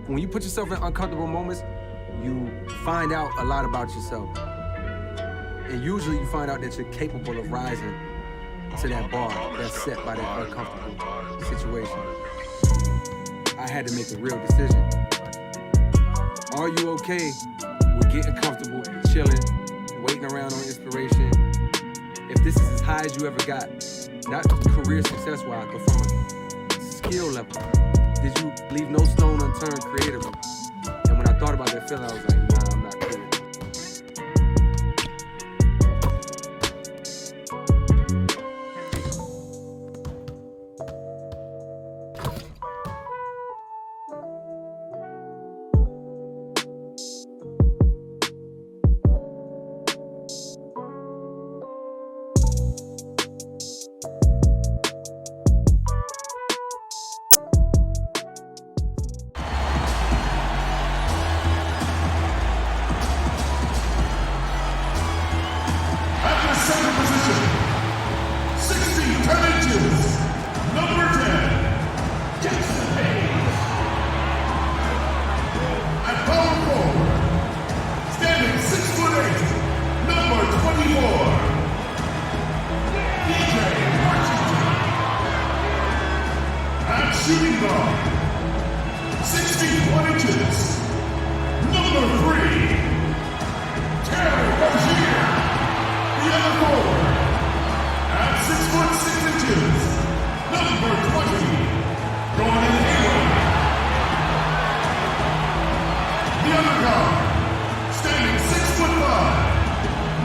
when you put yourself in uncomfortable moments, you find out a lot about yourself. And usually you find out that you're capable of rising to that bar that's set by that uncomfortable situation. I had to make a real decision. Are you okay with getting comfortable, chilling, waiting around on inspiration? If this is as high as you ever got, not career success-wise, but from a skill level, did you leave no stone unturned creatively? And when I thought about that feeling, I was like, nah, I'm not cool. Shooting guard, 61 inches, number 3, Terry Rozier. The other forward, at 6'6" number 20, Gordon Hayward. The other guard, standing 6'5",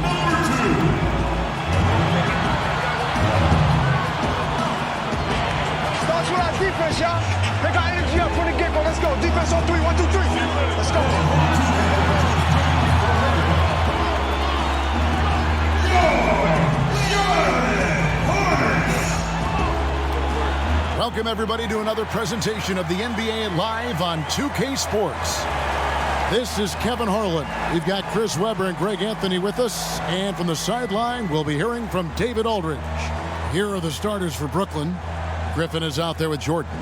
number 2. Starts with our defense, y'all. They got energy up from the get-go. Let's go. Defense on 3. 1, 2, 3. Let's go. Welcome, everybody, to another presentation of the NBA Live on 2K Sports. This is Kevin Harlan. We've got Chris Webber and Greg Anthony with us. And from the sideline, we'll be hearing from David Aldridge. Here are the starters for Brooklyn. Griffin is out there with Jordan.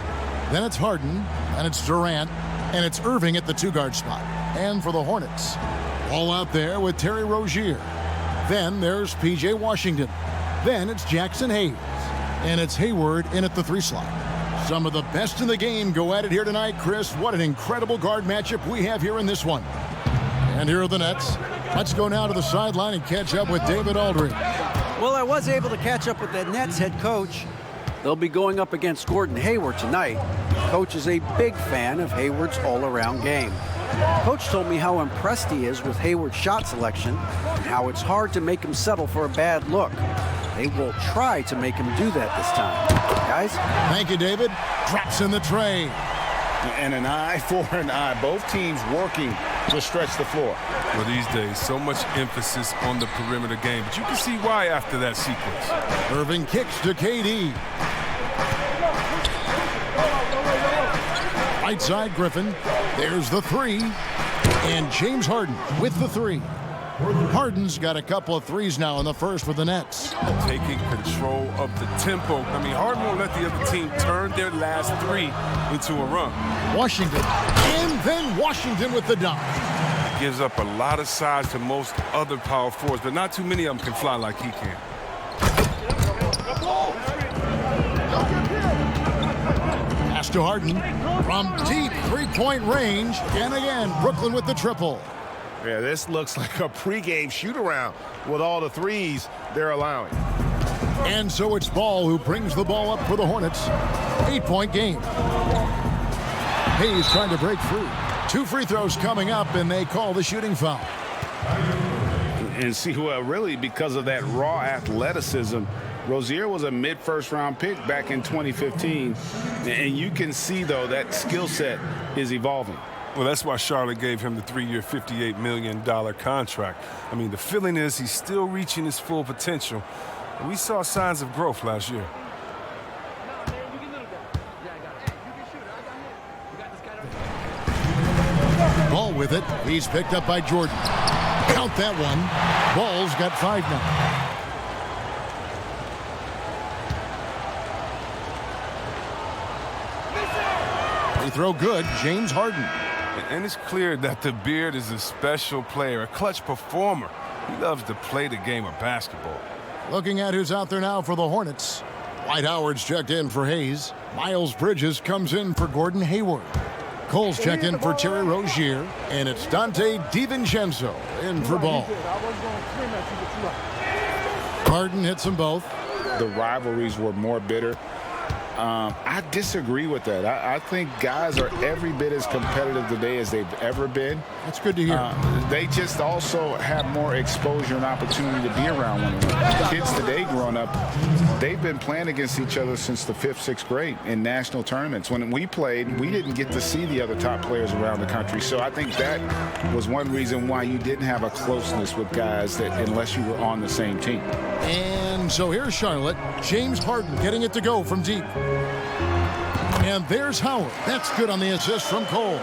Then it's Harden, and it's Durant, and it's Irving at the 2-guard spot. And for the Hornets, all out there with Terry Rozier. Then there's P.J. Washington. Then it's Jackson Hayes. And it's Hayward in at the 3 slot. Some of the best in the game go at it here tonight. Chris, what an incredible guard matchup we have here in this one. And here are the Nets. Let's go now to the sideline and catch up with David Aldridge. Well, I was able to catch up with that Nets head coach. They'll be going up against Gordon Hayward tonight. Coach is a big fan of Hayward's all-around game. Coach told me how impressed he is with Hayward's shot selection and how it's hard to make him settle for a bad look. They will try to make him do that this time. Guys? Thank you, David. Drops in the tray. And an eye for an eye. Both teams working to stretch the floor. Well, these days, so much emphasis on the perimeter game. But you can see why after that sequence. Irving kicks to KD. Right side, Griffin. There's the 3. And James Harden with the 3. Harden's got a couple of threes now in the first with the Nets. Taking control of the tempo. I mean, Harden won't let the other team turn their last 3 into a run. Washington. And then Washington with the dunk. Gives up a lot of size to most other power forwards, but not too many of them can fly like he can. Pass to Harden from deep 3-point range. And again, Brooklyn with the triple. Yeah, this looks like a pregame shoot-around with all the threes they're allowing. And so it's Ball who brings the ball up for the Hornets. 8-point game. Hayes trying to break free. 2 free throws coming up, and they call the shooting foul. And see, well, really, because of that raw athleticism, Rozier was a mid-first round pick back in 2015. And you can see, though, that skill set is evolving. Well, that's why Charlotte gave him the 3-year, $58 million contract. I mean, the feeling is he's still reaching his full potential. And we saw signs of growth last year. Ball with it. He's picked up by Jordan. Count that one. Ball's got 5 now. Free throw good. James Harden. And it's clear that the Beard is a special player, a clutch performer. He loves to play the game of basketball. Looking at who's out there now for the Hornets. Dwight Howard's checked in for Hayes. Miles Bridges comes in for Gordon Hayward. Cole's checked in for Terry Rozier. And it's Dante DiVincenzo in for Ball. Harden hits them both. The rivalries were more bitter. I disagree with that. I think guys are every bit as competitive today as they've ever been. That's good to hear. They just also have more exposure and opportunity to be around one another. Kids today growing up, they've been playing against each other since the 5th, 6th grade in national tournaments. When we played, we didn't get to see the other top players around the country. So I think that was one reason why you didn't have a closeness with guys that unless you were on the same team. And so here's Charlotte. James Harden getting it to go from deep. And there's Howard. That's good on the assist from Cole.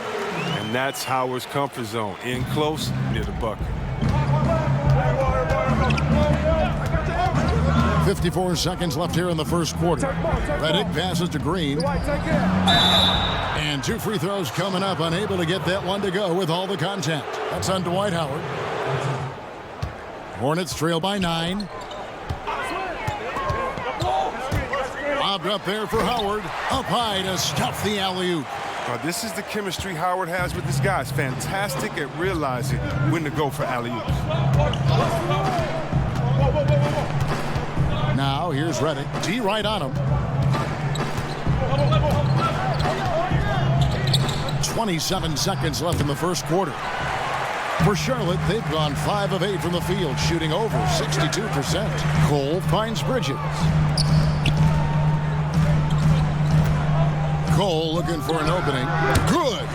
And that's Howard's comfort zone. In close, near the bucket. 54 seconds left here in the first quarter. Redick passes to Green. And 2 free throws coming up. Unable to get that one to go with all the contact. That's on Dwight Howard. Hornets trail by 9. Lobbed up there for Howard. Up high to stuff the alley-oop. This is the chemistry Howard has with his guys. Fantastic at realizing when to go for alley-oops. Now here's Redick. D right on him. 27 seconds left in the first quarter. For Charlotte, they've gone 5 of 8 from the field, shooting over 62%. Cole finds Bridges. Cole looking for an opening. Good.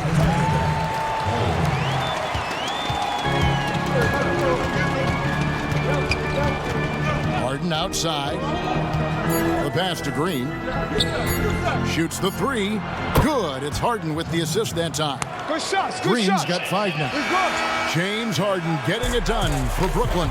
Harden outside. The pass to Green. Shoots the 3. Good. It's Harden with the assist that time. Good shots. Green's got 5 now. James Harden getting it done for Brooklyn.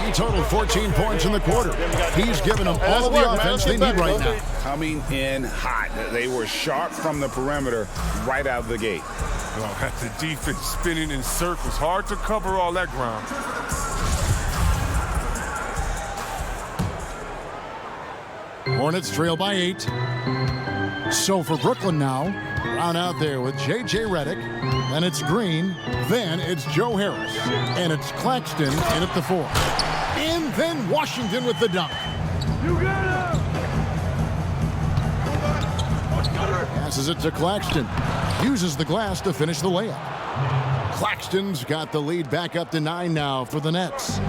He totaled 14 points in the quarter. He's given them all of the offense they need right now. Coming in hot. They were sharp from the perimeter right out of the gate. Oh, got the defense spinning in circles. Hard to cover all that ground. Hornets trail by 8. So for Brooklyn now, round out there with J.J. Redick. Then it's Green. Then it's Joe Harris. And it's Claxton in at the 4. And then Washington with the dunk. You got him! Passes it to Claxton. Uses the glass to finish the layup. Claxton's got the lead back up to 9 now for the Nets.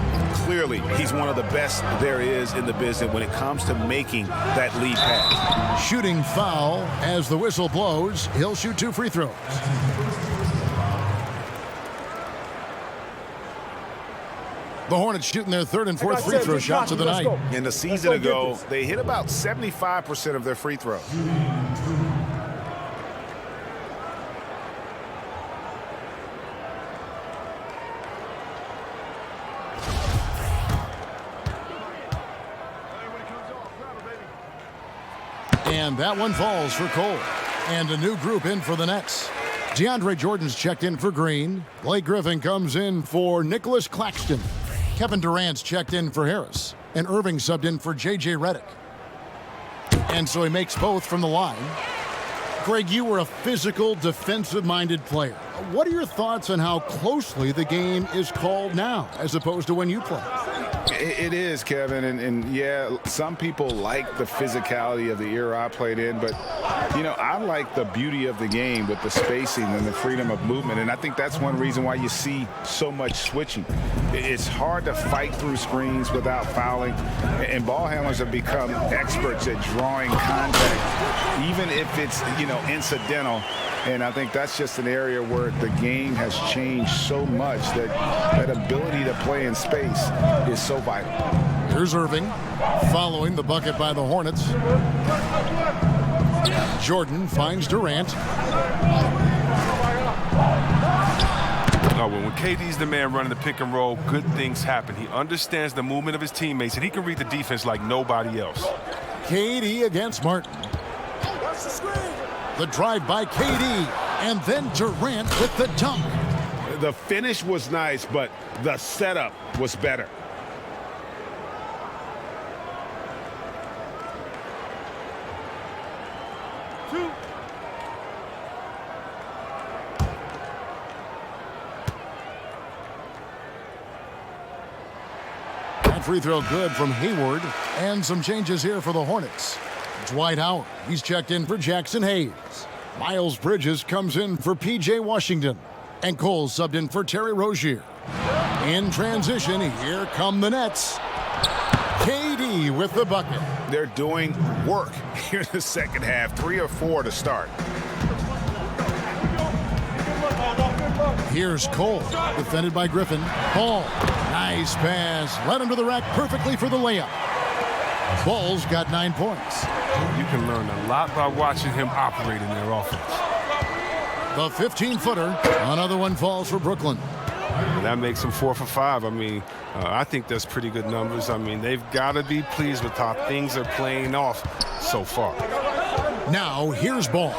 Clearly, he's one of the best there is in the business when it comes to making that lead pass. Shooting foul as the whistle blows. He'll shoot 2 free throws. The Hornets shooting their 3rd and 4th free throw shots of the night. In the season ago, they hit about 75% of their free throws. And that one falls for Cole. And a new group in for the Nets. DeAndre Jordan's checked in for Green. Blake Griffin comes in for Nicholas Claxton. Kevin Durant's checked in for Harris. And Irving subbed in for J.J. Redick. And so he makes both from the line. Greg, you were a physical, defensive-minded player. What are your thoughts on how closely the game is called now as opposed to when you played? It is, Kevin, and yeah, some people like the physicality of the era I played in, but, you know, I like the beauty of the game with the spacing and the freedom of movement, and I think that's one reason why you see so much switching. It's hard to fight through screens without fouling, and ball handlers have become experts at drawing contact, even if it's, you know, incidental. And I think that's just an area where the game has changed so much that that ability to play in space is so vital. Here's Irving following the bucket by the Hornets. Jordan finds Durant. No, when KD's the man running the pick and roll, good things happen. He understands the movement of his teammates, and he can read the defense like nobody else. KD against Martin. The drive by KD. And then Durant with the dunk. The finish was nice, but the setup was better. That free throw good from Hayward. And some changes here for the Hornets. Dwight Howard, he's checked in for Jackson Hayes. Miles Bridges comes in for P.J. Washington. And Cole subbed in for Terry Rozier. In transition, here come the Nets. KD with the bucket. They're doing work here in the second half. 3 or 4 to start. Here's Cole, defended by Griffin. Ball, nice pass. Led him to the rack perfectly for the layup. Ball's got 9 points. You can learn a lot by watching him operate in their offense. The 15-footer, another one falls for Brooklyn. And that makes them 4 for 5. I mean, I think that's pretty good numbers. I mean, they've got to be pleased with how things are playing off so far. Now, here's Ball.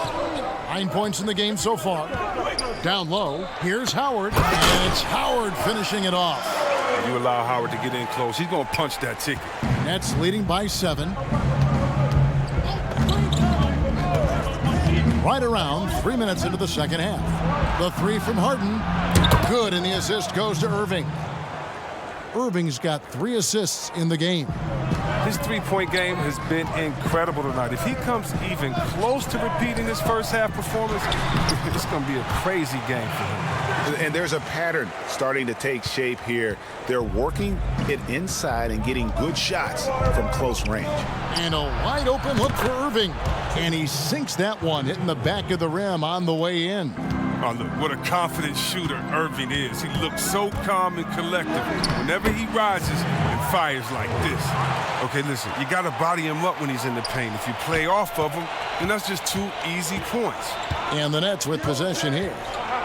9 points in the game so far. Down low, here's Howard, and it's Howard finishing it off. If you allow Howard to get in close, he's going to punch that ticket. Nets leading by 7. Right around 3 minutes into the second half. The 3 from Harden. Good, and the assist goes to Irving. Irving's got 3 assists in the game. His three-point game has been incredible tonight. If he comes even close to repeating his first half performance, it's going to be a crazy game for him. And there's a pattern starting to take shape here. They're working it inside and getting good shots from close range. And a wide open look for Irving. And he sinks that one, hitting the back of the rim on the way in. Oh, look, what a confident shooter Irving is. He looks so calm and collected whenever he rises and fires like this. Okay, listen, you got to body him up when he's in the paint. If you play off of him, then that's just 2 easy points. And the Nets with possession here,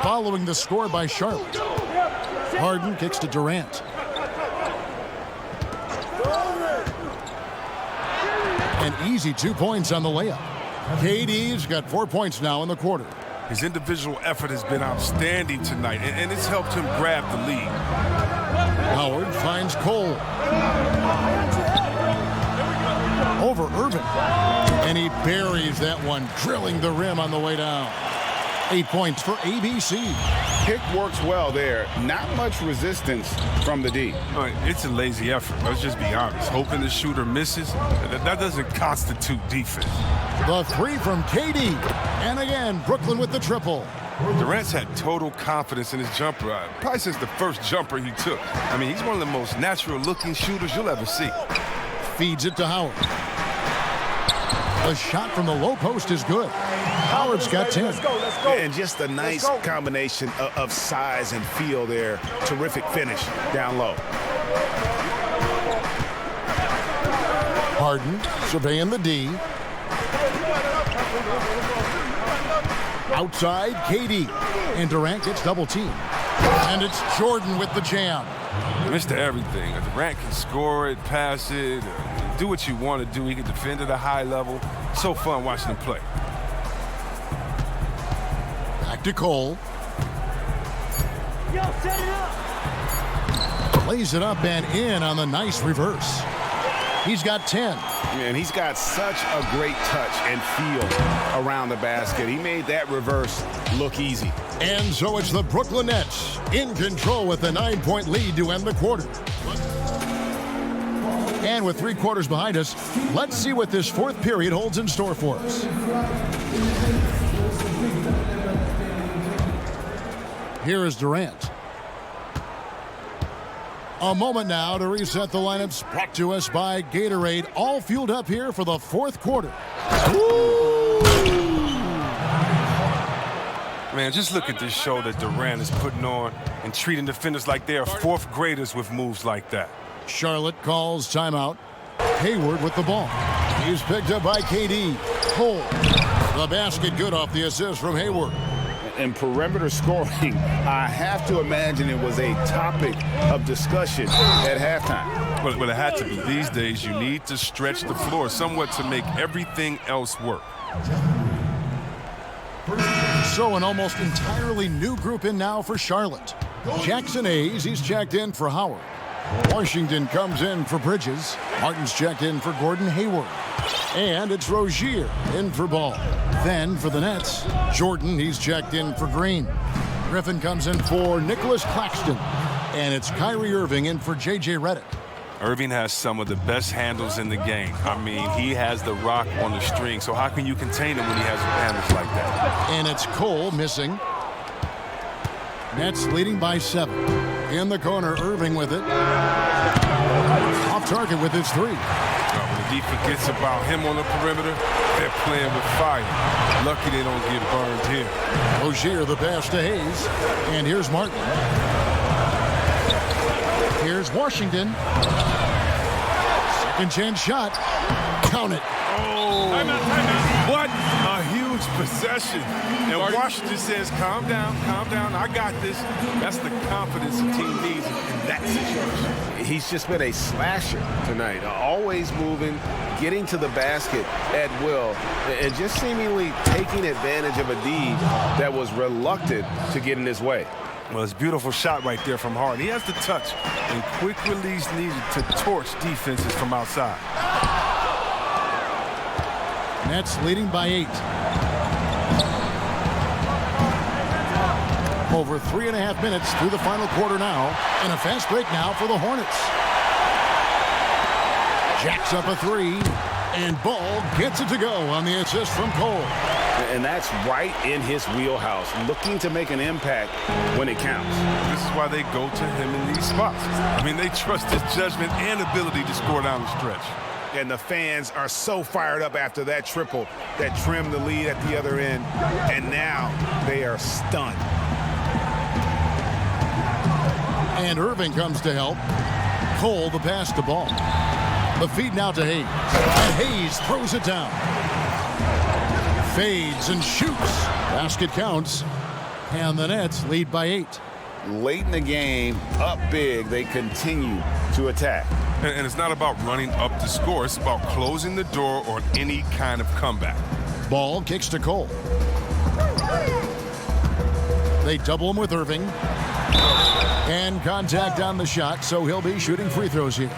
following the score by Charlotte. Harden kicks to Durant. An easy 2 points on the layup. KD's got 4 points now in the quarter. His individual effort has been outstanding tonight, and it's helped him grab the lead. Howard finds Cole. Over Irving. And he buries that one, drilling the rim on the way down. 8 points for ABC. Pick works well there. Not much resistance from the D. All right, it's a lazy effort. Let's just be honest. Hoping the shooter misses, that doesn't constitute defense. The 3 from KD. And again, Brooklyn with the triple. Durant's had total confidence in his jumper, probably since the first jumper he took. I mean, he's one of the most natural-looking shooters you'll ever see. Feeds it to Howard. The shot from the low post is good. Howard's got 10. Let's go. And just a nice combination of size and feel there. Terrific finish down low. Harden surveying the D. Outside, KD. And Durant gets double teamed. And it's Jordan with the jam. Mr. Everything. Durant can score it, pass it, do what you want to do. He can defend at a high level. So fun watching him play. Back to Cole. Yo, set it up. Lays it up and in on the nice reverse. He's got 10. And he's got such a great touch and feel around the basket. He made that reverse look easy. And so it's the Brooklyn Nets in control with a 9-point lead to end the quarter. And with 3 quarters behind us, let's see what this 4th period holds in store for us. Here is Durant. A moment now to reset the lineups, brought to us by Gatorade, all fueled up here for the 4th quarter. Man, just look at this show that Durant is putting on and treating defenders like they are 4th graders with moves like that. Charlotte calls timeout. Hayward with the ball. He's picked up by KD. Cole. The basket good off the assist from Hayward. And perimeter scoring, I have to imagine it was a topic of discussion at halftime. Well, it had to be. These days, you need to stretch the floor somewhat to make everything else work. So an almost entirely new group in now for Charlotte. Jackson Hayes, he's checked in for Howard. Washington comes in for Bridges. Martin's checked in for Gordon Hayward. And it's Rozier in for Ball. Then for the Nets, Jordan, he's checked in for Green. Griffin comes in for Nicholas Claxton. And it's Kyrie Irving in for J.J. Redick. Irving has some of the best handles in the game. I mean, he has the rock on the string, so how can you contain him when he has handles like that? And it's Cole missing. Nets leading by 7. In the corner, Irving with it. Off target with his 3. When the defense forgets about him on the perimeter, they're playing with fire. Lucky they don't get burned here. Rozier the pass to Hayes. And here's Martin. Here's Washington. Second chance shot. Count it. Oh, what a huge possession. And Washington says, calm down, I got this. That's the confidence the team needs in that situation. He's just been a slasher tonight, always moving, getting to the basket at will, and just seemingly taking advantage of a D that was reluctant to get in his way. Well, it's a beautiful shot right there from Harden. He has the touch and quick release needed to torch defenses from outside. Nets leading by 8. Over 3.5 minutes through the final quarter now, and a fast break now for the Hornets. Jacks up a 3, and Ball gets it to go on the assist from Cole. And that's right in his wheelhouse, looking to make an impact when it counts. This is why they go to him in these spots. I mean, they trust his judgment and ability to score down the stretch. And the fans are so fired up after that triple that trimmed the lead at the other end. And now they are stunned. And Irving comes to help. Cole the pass to Ball. The feed now to Hayes. And Hayes throws it down. Fades and shoots. Basket counts. And the Nets lead by 8. Late in the game, up big, they continue to attack. And it's not about running up to score. It's about closing the door on any kind of comeback. Ball kicks to Cole. They double him with Irving. And contact on the shot, so he'll be shooting free throws here.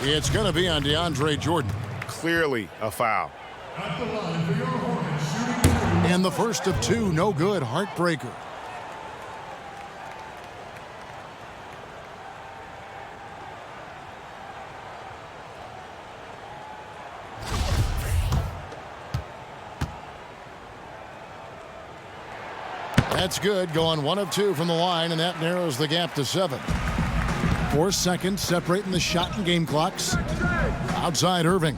It's going to be on DeAndre Jordan. Clearly a foul. At the line for your Hornets, shooting 2. And the first of 2, no good, heartbreaker. That's good, going 1 of 2 from the line, and that narrows the gap to 7. 4 seconds separating the shot and game clocks. Outside Irving.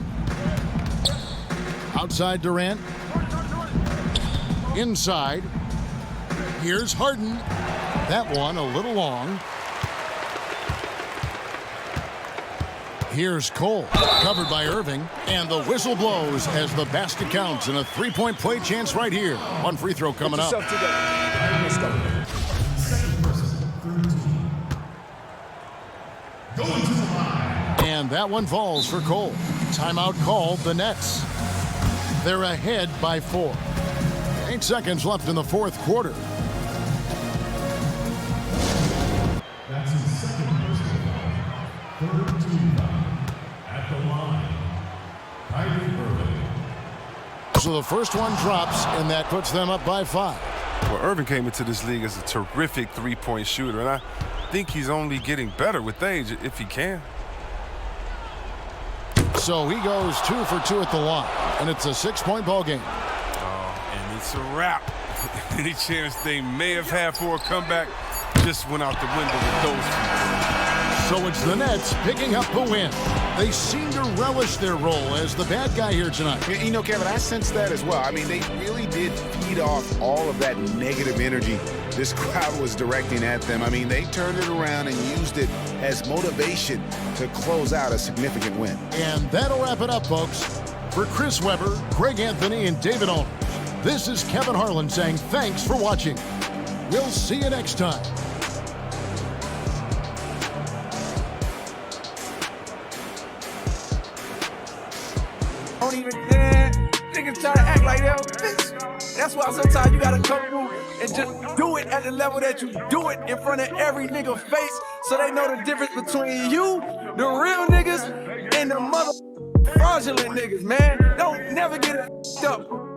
Outside Durant. Inside. Here's Harden. That one a little long. Here's Cole, covered by Irving, and the whistle blows as the basket counts, and a 3-point play chance right here. 1 free throw coming up. Let's go. Going to the line. And that one falls for Cole. Timeout called the Nets. They're ahead by 4. 8 seconds left in the 4th quarter. That's his second personal foul. 3rd team foul. At the line, Kyrie Irving. So the first one drops, and that puts them up by 5. Well, Irving came into this league as a terrific three-point shooter, and I think he's only getting better with age if he can. So he goes 2 for 2 at the line, and it's a 6-point ball game. And it's a wrap. Any chance they may have had for a comeback just went out the window with those two. So it's the Nets picking up the win. They seem to relish their role as the bad guy here tonight. You know, Kevin, I sense that as well. I mean, they really did feed off all of that negative energy this crowd was directing at them. I mean, they turned it around and used it as motivation to close out a significant win. And that'll wrap it up, folks. For Chris Webber, Greg Anthony, and David Aldridge, this is Kevin Harlan saying thanks for watching. We'll see you next time. Don't even, niggas try to act like that. That's why sometimes you gotta come through and just do it at the level that you do it in front of every nigga face, so they know the difference between you, the real niggas, and the mother fraudulent niggas, man. Don't never get it up.